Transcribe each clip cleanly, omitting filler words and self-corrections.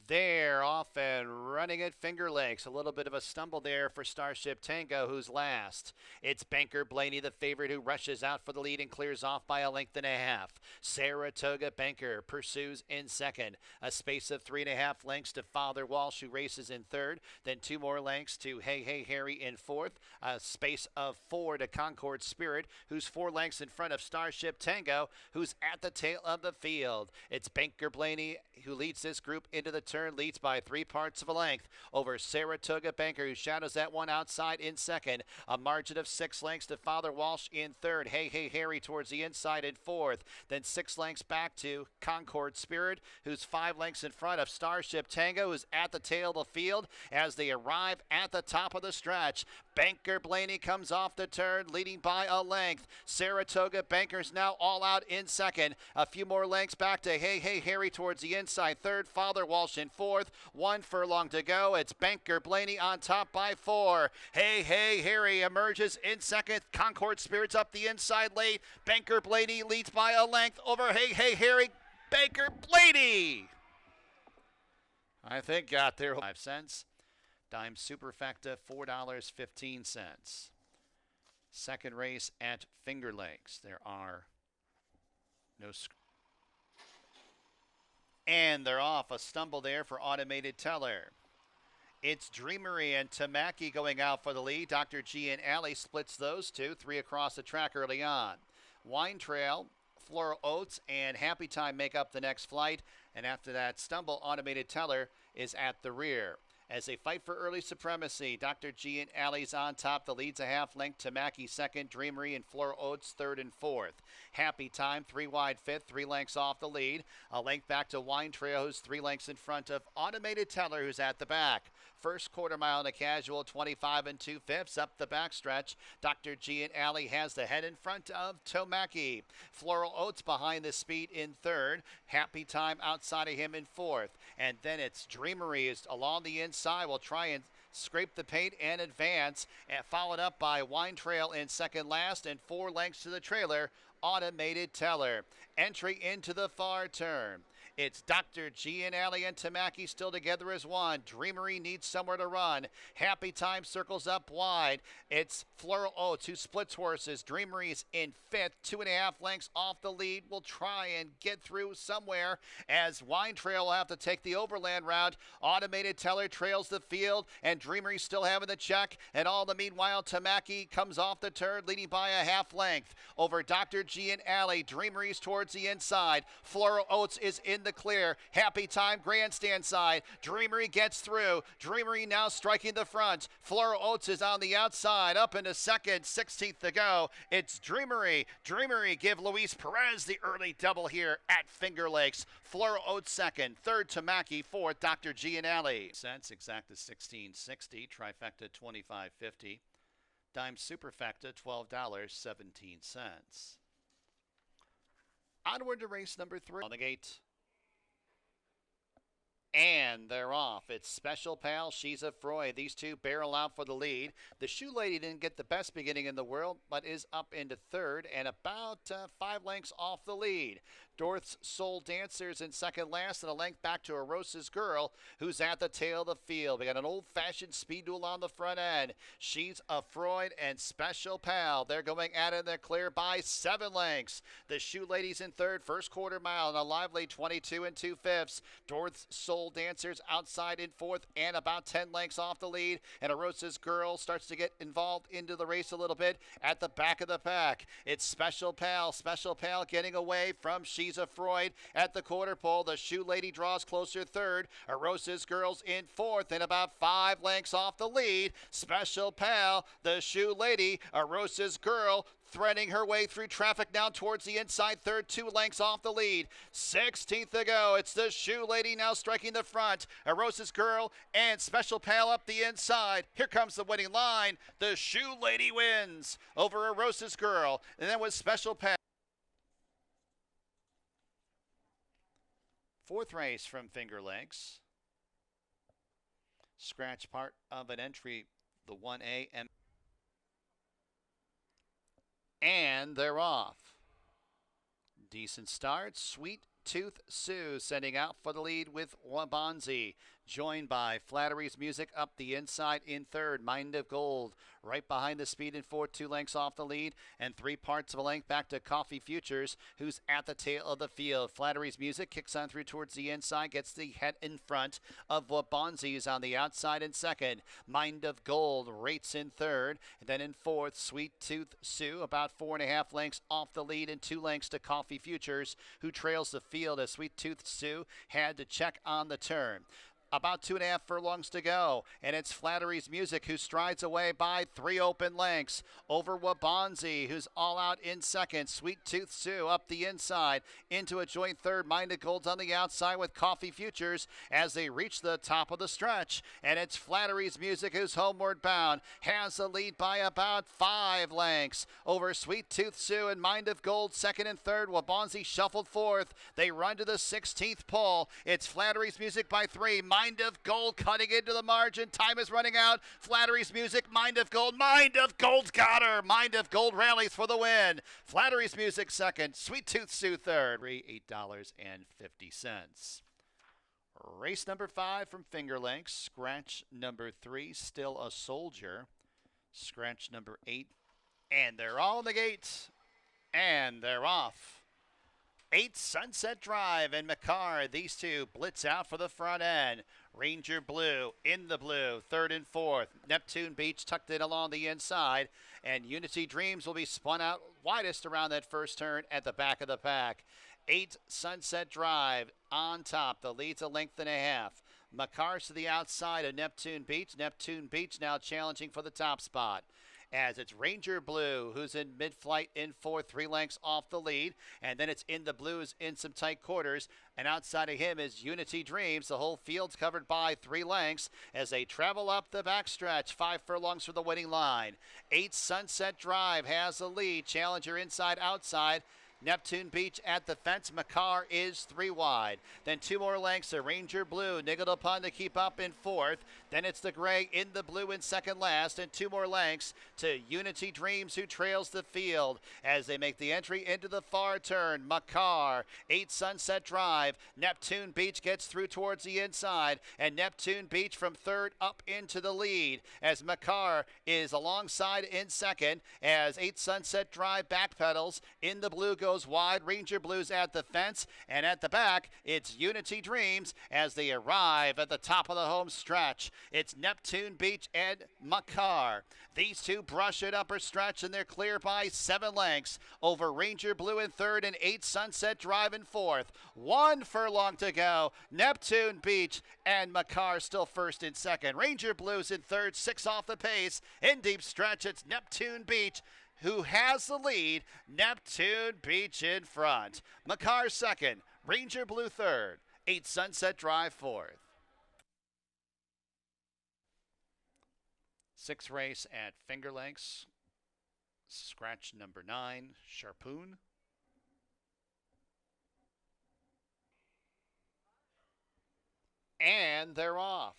They're off and running at Finger Lakes. A little bit of a stumble there for Starship Tango, who's last. It's Banker Blaney, the favorite, who rushes out for the lead and clears off by a length and a half. Saratoga Banker pursues in second. A space of 3.5 lengths to Father Walsh, who races in third. Then 2 more lengths to Hey Hey Harry in fourth. A space of 4 to Concord Spirit, who's 4 lengths in front of Starship Tango, who's at the tail of the field. It's Banker Blaney who leads this group into the turn, leads by 3 parts of a length over Saratoga Banker, who shadows that one outside in second. A margin of 6 lengths to Father Walsh in third. Hey Hey Harry towards the inside in fourth. Then 6 lengths back to Concord Spirit, who's 5 lengths in front of Starship Tango, who's at the tail of the field as they arrive at the top of the stretch. Banker Blaney comes off the turn, leading by a length. Saratoga Banker's now all out in second. A few more lengths back to Hey Hey Harry towards the inside third. Father Walsh in fourth. 1 furlong to go. It's Banker Blaney on top by 4. Hey Hey Harry emerges in second. Concord Spirits up the inside late. Banker Blaney leads by a length over Hey Hey Harry. Banker Blaney, I think, got there 5 cents. Dime Superfecta, $4.15. Second race at Finger Lakes. There are no. And they're off. A stumble there for Automated Teller. It's Dreamery and Tamaki going out for the lead. Dr. G and Alley splits those two. 3 across the track early on. Wine Trail, Floral Oats, and Happy Time make up the next flight. And after that stumble, Automated Teller is at the rear. As they fight for early supremacy, Dr. G and Alley's on top. The lead's a half length. Tamaki second. Dreamery and Floral Oats third and fourth. Happy Time 3 wide fifth, 3 lengths off the lead. A length back to Wine Trail, who's 3 lengths in front of Automated Teller, who's at the back. First quarter mile in a casual, 25 2/5 up the backstretch. Dr. G and Alley has the head in front of Tamaki. Floral Oats behind the speed in third. Happy Time outside of him in fourth. And then it's Dreamery is along the inside. Will try and scrape the paint and advance, and followed up by Wine Trail in second last, and 4 lengths to the trailer, Automated Teller. Entry into the far turn. It's Dr. G and Alley and Tamaki still together as one. Dreamery needs somewhere to run. Happy Time circles up wide. It's Floral Oats who splits horses. Dreamery's in fifth, 2.5 lengths off the lead. Will try and get through somewhere as Wine Trail will have to take the overland route. Automated Teller trails the field, and Dreamery still having the check. And all the meanwhile, Tamaki comes off the turn, leading by a half length over Dr. G and Alley. Dreamery's towards the inside. Floral Oats is in the clear. Happy Time grandstand side. Dreamery gets through. Dreamery now striking the front. Floral Oats is on the outside, up into second, 16th to go. It's Dreamery. Dreamery give Luis Perez the early double here at Finger Lakes. Floral Oats second, third Tamaki, fourth Dr. G and Alley. Cents exacta $16.60, trifecta $25.50. Dime Superfecta $12.17. Onward to race number 3 on the gate. And they're off. It's Special Pal, She's a Freud. These two barrel out for the lead. The Shoe Lady didn't get the best beginning in the world, but is up into third and about 5 lengths off the lead. Dorth's Soul Dancers in second last, and a length back to Arosa's Girl, who's at the tail of the field. We got an old-fashioned speed duel on the front end. She's a Freud and Special Pal. They're going at it. They're clear by 7 lengths. The Shoe Ladies in third, first quarter mile, and a lively 22 2/5. Dorth's Soul Dancers outside in fourth and about 10 lengths off the lead. And Arosa's Girl starts to get involved into the race a little bit at the back of the pack. It's Special Pal. Special Pal getting away from She's a Freud at the quarter pole. The Shoe Lady draws closer third. Arosa's Girl's in fourth and about 5 lengths off the lead. Special Pal, the Shoe Lady, Arosa's Girl threading her way through traffic now towards the inside third, 2 lengths off the lead. 16th to go. It's the Shoe Lady now striking the front. Arosa's Girl and Special Pal up the inside. Here comes the winning line. The Shoe Lady wins over Arosa's Girl. And then with Special Pal. Fourth race from Finger Lakes. Scratch part of an entry, the 1A. And they're off. Decent start. Sweet Tooth Sue sending out for the lead with Wabanzi. Joined by Flattery's Music up the inside in third. Mind of Gold right behind the speed in fourth, 2 lengths off the lead, and 3 parts of a length back to Coffee Futures, who's at the tail of the field. Flattery's Music kicks on through towards the inside, gets the head in front of Wabanzi, who's on the outside in second. Mind of Gold rates in third, and then in fourth, Sweet Tooth Sue, about 4.5 lengths off the lead, and 2 lengths to Coffee Futures, who trails the field as Sweet Tooth Sue had to check on the turn. About 2.5 furlongs to go, and it's Flattery's Music who strides away by 3 open lengths over Wabanzi, who's all out in second. Sweet Tooth Sue up the inside into a joint third. Minded Gold's on the outside with Coffee Futures as they reach the top of the stretch, and it's Flattery's Music who's homeward bound, has the lead by about 5 lengths over Sweet Tooth Sue and Mind of Gold second and third. Wabanzi shuffled fourth. They run to the 16th pole. It's Flattery's Music by 3. Mind of Gold cutting into the margin. Time is running out. Flattery's Music, Mind of Gold. Mind of Gold's got her. Mind of Gold rallies for the win. Flattery's Music second. Sweet Tooth Sue third. $8.50. Race number 5 from Fingerlinks. Scratch number 3, Still a Soldier. Scratch number 8. And they're all in the gates. And they're off. 8 Sunset Drive and McCarr, these two blitz out for the front end. Ranger Blue in the blue, third and fourth. Neptune Beach tucked in along the inside, and Unity Dreams will be spun out widest around that first turn at the back of the pack. 8 Sunset Drive on top, the lead's a length and a half. McCarr's to the outside of Neptune Beach. Neptune Beach now challenging for the top spot, as it's Ranger Blue, who's in mid-flight in fourth, 3 lengths off the lead. And then it's In the Blues in some tight quarters. And outside of him is Unity Dreams. The whole field's covered by 3 lengths as they travel up the backstretch. 5 furlongs for the winning line. 8 Sunset Drive has the lead. Challenger inside, outside. Neptune Beach at the fence. McCarr is 3 wide. Then 2 more lengths to Ranger Blue, niggled upon to keep up in fourth. Then it's the gray In the Blue in second last, and 2 more lengths to Unity Dreams, who trails the field as they make the entry into the far turn. McCarr, 8 Sunset Drive. Neptune Beach gets through towards the inside, and Neptune Beach from third up into the lead as McCarr is alongside in second as 8 Sunset Drive backpedals. In the Blue goes wide. Ranger Blues at the fence, and at the back it's Unity Dreams as they arrive at the top of the home stretch. It's Neptune Beach and McCarr. These two brush it upper stretch, and they're clear by 7 lengths over Ranger Blue in third and 8 Sunset Drive in fourth. 1 furlong to go. Neptune Beach and McCarr still first and second. Ranger Blues in third, 6 off the pace. In deep stretch, it's Neptune Beach who has the lead. Neptune Beach in front. McCarr second. Ranger Blue third. 8 Sunset Drive fourth. 6th race at Fingerlinks. Scratch number 9, Sharpoon. And they're off.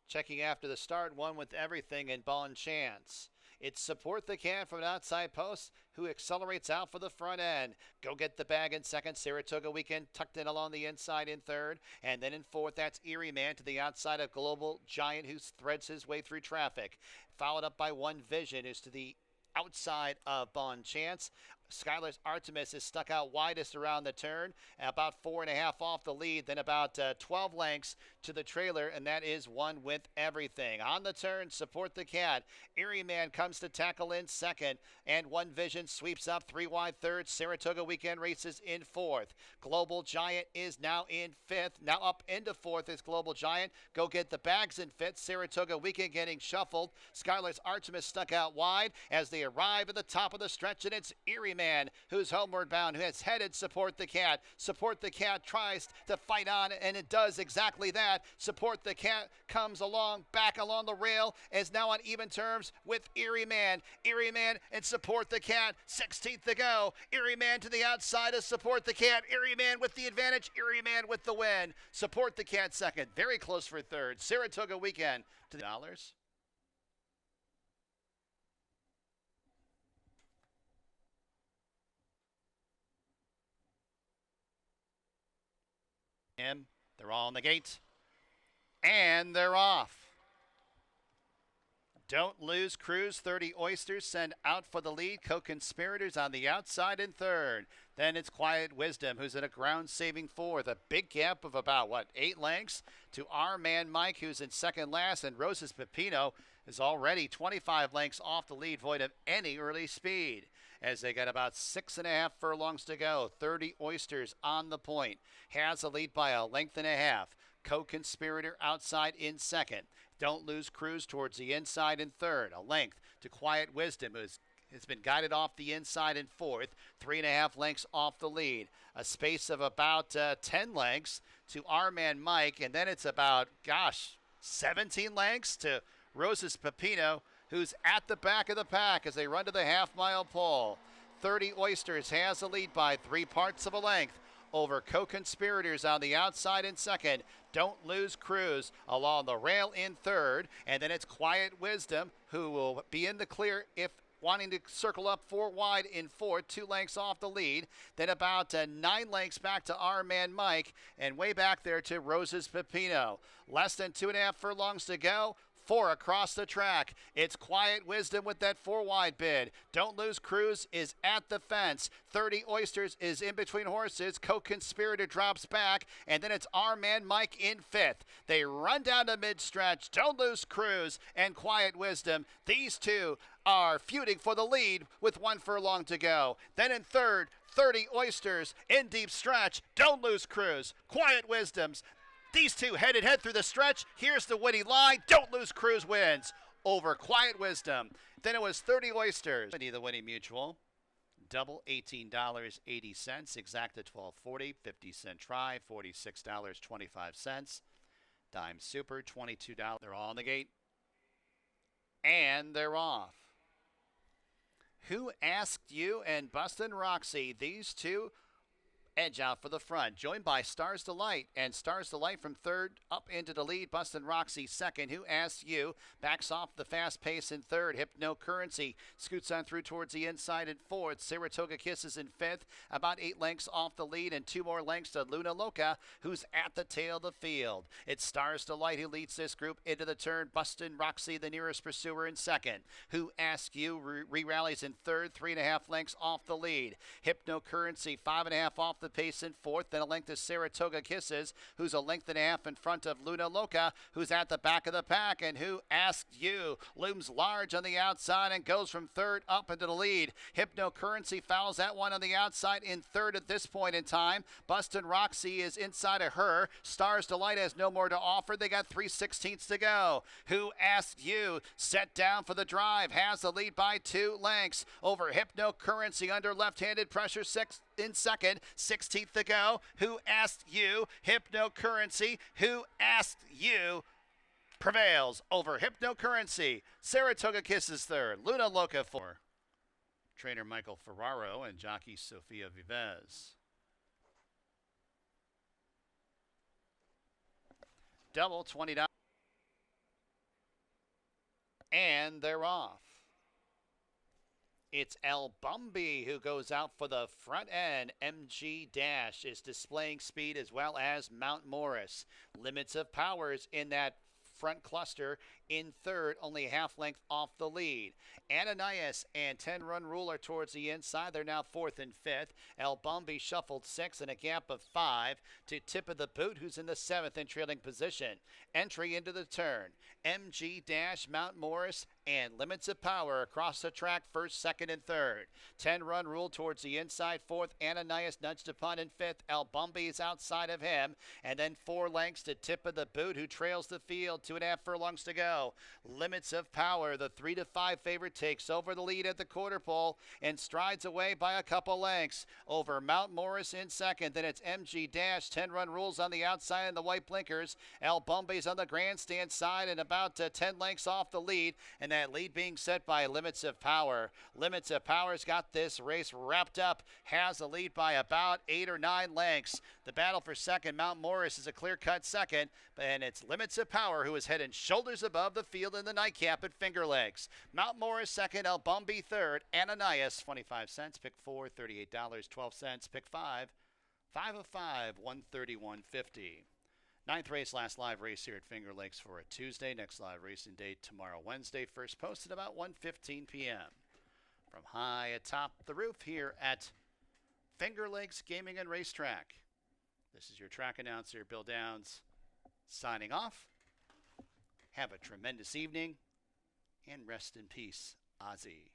Checking after the start, one with everything in Bon Chance. It's Support the Can from an outside post, who accelerates out for the front end. Go Get the Bag in second. Saratoga Weekend tucked in along the inside in third. And then in fourth, that's Erie Man to the outside of Global Giant, who threads his way through traffic. Followed up by One Vision, who's to the outside of Bon Chance. Skylar's Artemis is stuck out widest around the turn, about 4.5 off the lead, then about 12 lengths to the trailer, and that is One with Everything. On the turn, Support the Cat. Erie Man comes to tackle in second, and One Vision sweeps up 3 wide third. Saratoga Weekend races in fourth. Global Giant is now in fifth. Now up into fourth is Global Giant. Go Get the Bags in fifth. Saratoga Weekend getting shuffled. Skylar's Artemis stuck out wide as they arrive at the top of the stretch, and it's Erie Man who's homeward bound, who has headed Support the Cat. Support the Cat tries to fight on, and it does exactly that. Support the Cat comes along, back along the rail, is now on even terms with Erie Man. Erie Man and Support the Cat, 16th to go. Erie Man to the outside of Support the Cat. Erie Man with the advantage. Erie Man with the win. Support the Cat second. Very close for third. Saratoga Weekend to the dollars. They're all in the gate. And they're off. Don't Lose Cruise, 30 Oysters send out for the lead. Co-conspirators on the outside in third. Then it's Quiet Wisdom, who's in a ground-saving fourth. A big gap of about, 8 lengths to our man Mike, who's in second last. And Roses Pepino is already 25 lengths off the lead, void of any early speed. As they got about 6.5 furlongs to go. 30 Oysters on the point. Has a lead by a length and a half. Co-conspirator outside in second. Don't Lose Cruise towards the inside in third. A length to Quiet Wisdom, who's has been guided off the inside in fourth. 3.5 lengths off the lead. A space of about 10 lengths to our man Mike. And then it's about, 17 lengths to Roses Pepino, who's at the back of the pack as they run to the half-mile pole. 30 Oysters has a lead by 3/4 of a length over Co-Conspirators on the outside in second. Don't Lose Cruise along the rail in third. And then it's Quiet Wisdom, who will be in the clear if wanting to circle up 4 wide in fourth, 2 lengths off the lead. Then about 9 lengths back to our man Mike, and way back there to Roses Pepino. Less than 2.5 furlongs to go. 4 across the track. It's Quiet Wisdom with that 4 wide bid. Don't Lose Cruise is at the fence. 30 Oysters is in between horses. Co-Conspirator drops back. And then it's our man Mike in fifth. They run down to mid-stretch. Don't Lose Cruise and Quiet Wisdom. These two are feuding for the lead with 1 furlong to go. Then in third, 30 Oysters in deep stretch. Don't Lose Cruise. Quiet Wisdom's. These two head-to-head through the stretch. Here's the witty line. Don't Lose Cruise wins over Quiet Wisdom. Then it was 30 Oysters. The winning mutual. Double $18.80. Exacta $12.40. 50-cent try. $46.25. Dime Super $22. They're all in the gate. And they're off. Who Asked You and Bustin' Roxy. These two edge out for the front, joined by Stars Delight, and Stars Delight from third up into the lead. Bustin' Roxy second. Who Asked You backs off the fast pace in third. Hypno Currency scoots on through towards the inside in fourth. Saratoga Kisses in fifth, about 8 lengths off the lead, and 2 more lengths to Luna Loca, who's at the tail of the field. It's Stars Delight who leads this group into the turn. Bustin' Roxy, the nearest pursuer, in second. Who Asked You re-rallies in third, 3.5 lengths off the lead. Hypno Currency 5.5 off the pace in fourth. Then a length to Saratoga Kisses, who's a length and a half in front of Luna Loca, who's at the back of the pack. And Who Asked You looms large on the outside and goes from third up into the lead. Hypno Currency fouls that one on the outside in third at this point in time. Bustin' Roxy is inside of her. Stars Delight has no more to offer. They got 3/16 to go. Who Asked You set down for the drive, has the lead by 2 lengths over Hypno Currency under left-handed pressure. In second, 16th to go. Who Asked You? Hypno Currency. Who Asked You prevails over Hypno Currency. Saratoga Kisses third. Luna Loca fourth. Trainer Michael Ferraro and jockey Sofia Vives. Double $20. And they're off. It's El Bumby who goes out for the front end. MG Dash is displaying speed, as well as Mount Morris. Limits of Powers in that front cluster in third, only a half length off the lead. Ananias and 10 Run Rule are towards the inside. They're now fourth and fifth. El Bumby shuffled 6 and a gap of 5 to Tip of the Boot, who's in the 7th and trailing position. Entry into the turn. MG Dash, Mount Morris, and Limits of Power across the track, first, second, and third. 10 Run Rule towards the inside, fourth. Ananias nudged upon in fifth. El Bumby is outside of him. And then 4 lengths to Tip of the Boot, who trails the field. 2.5 furlongs to go. Limits of Power, the 3-5 favorite, takes over the lead at the quarter pole and strides away by a couple lengths over Mount Morris in second. Then it's MG Dash, 10 Run Rules on the outside and the white blinkers. El Bumby's on the grandstand side and about 10 lengths off the lead, and that lead being set by Limits of Power. Limits of Power's got this race wrapped up, has the lead by about 8 or 9 lengths. The battle for second, Mount Morris is a clear-cut second, and it's Limits of Power who is head and shoulders above the field in the nightcap at Finger Lakes. Mount Morris second, El Bumby third. Ananias 25 cents, pick 4, $38.12, pick 5, 5 of 5, 131.50. Ninth race, last live race here at Finger Lakes for a Tuesday. Next live racing day tomorrow, Wednesday. First posted about 1:15 p.m. From high atop the roof here at Finger Lakes Gaming and Racetrack. This is your track announcer, Bill Downs, signing off. Have a tremendous evening, and rest in peace, Ozzy.